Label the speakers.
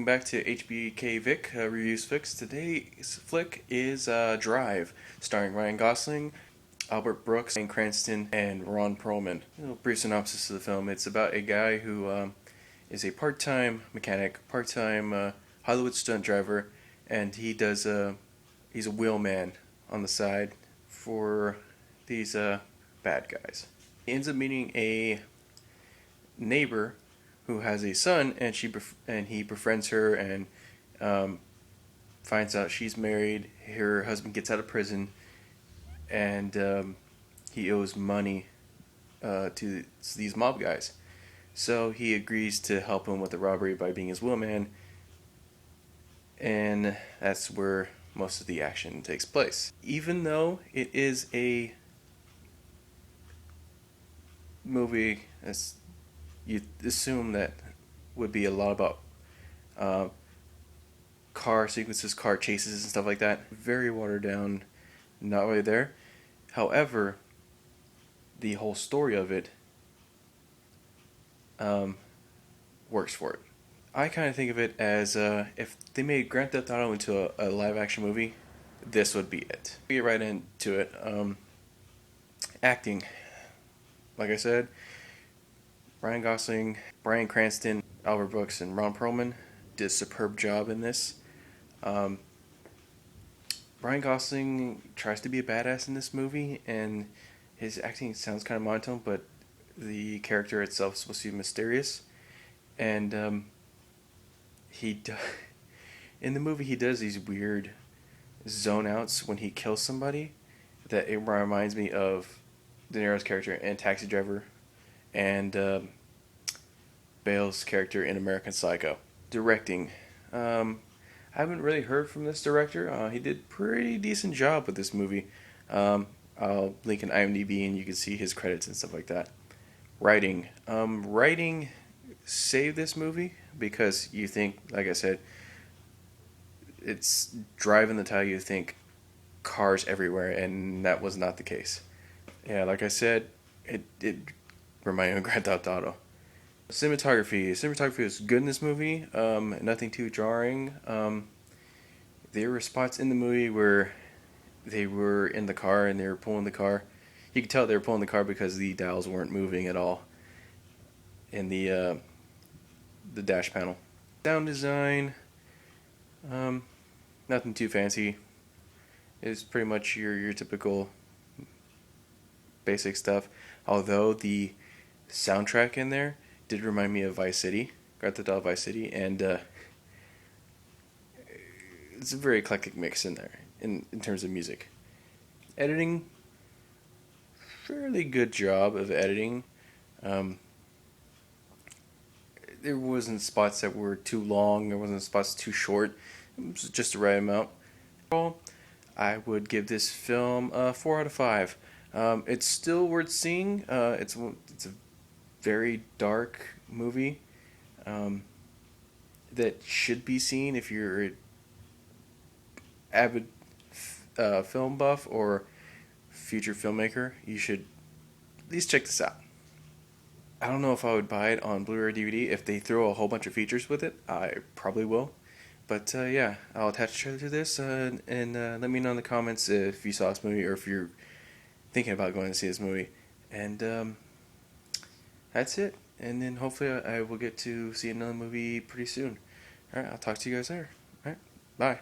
Speaker 1: welcome back to HBK Vic Reviews Fix. Today's flick is Drive, starring Ryan Gosling, Albert Brooks, Bryan Cranston, and Ron Perlman. A little brief synopsis of the film. It's about a guy who is a part-time mechanic, part-time Hollywood stunt driver, and he's a wheelman on the side for these bad guys. He ends up meeting a neighbor who has a son, and he befriends her and finds out she's married. Her husband gets out of prison, and he owes money to these mob guys. So he agrees to help him with the robbery by being his wheelman, and that's where most of the action takes place. Even though it is a movie, as you assume that would be a lot about car sequences, car chases, and stuff like that. Very watered down, not really there. However, the whole story of it works for it. I kind of think of it as if they made Grand Theft Auto into a live action movie, this would be it. We get right into it. Acting. Like I said, Ryan Gosling, Bryan Cranston, Albert Brooks, and Ron Perlman did a superb job in this. Ryan Gosling tries to be a badass in this movie, and his acting sounds kind of monotone, but the character itself is supposed to be mysterious. And in the movie, he does these weird zone outs when he kills somebody that it reminds me of De Niro's character in Taxi Driver and Bale's character in American Psycho. Directing. I haven't really heard from this director. He did a pretty decent job with this movie. I'll link an IMDb and you can see his credits and stuff like that. Writing. Writing saved this movie because you think, like I said, it's driving the title, you think cars everywhere, and that was not the case. Yeah, like I said, it reminded me of Grand Theft Auto. Cinematography was good in this movie. Nothing too jarring. There were spots in the movie where they were in the car and they were pulling the car. You could tell they were pulling the car because the dials weren't moving at all in the dash panel. Sound design, nothing too fancy. It's pretty much your typical basic stuff. Although the soundtrack in there did remind me of Vice City, Grand Theft Auto Vice City, and it's a very eclectic mix in there in terms of music. Editing, fairly good job of editing. There wasn't spots that were too long, there wasn't spots too short. It was just the right amount. I would give this film a 4 out of 5. It's still worth seeing. It's a very dark movie that should be seen if you're an avid film buff or future filmmaker. You should at least check this out. I don't know if I would buy it on Blu-ray or DVD. If they throw a whole bunch of features with it, I probably will. But yeah, I'll attach a trailer to this and let me know in the comments if you saw this movie or if you're thinking about going to see this movie. And that's it. And then hopefully I will get to see another movie pretty soon. Alright, I'll talk to you guys there. Alright, bye.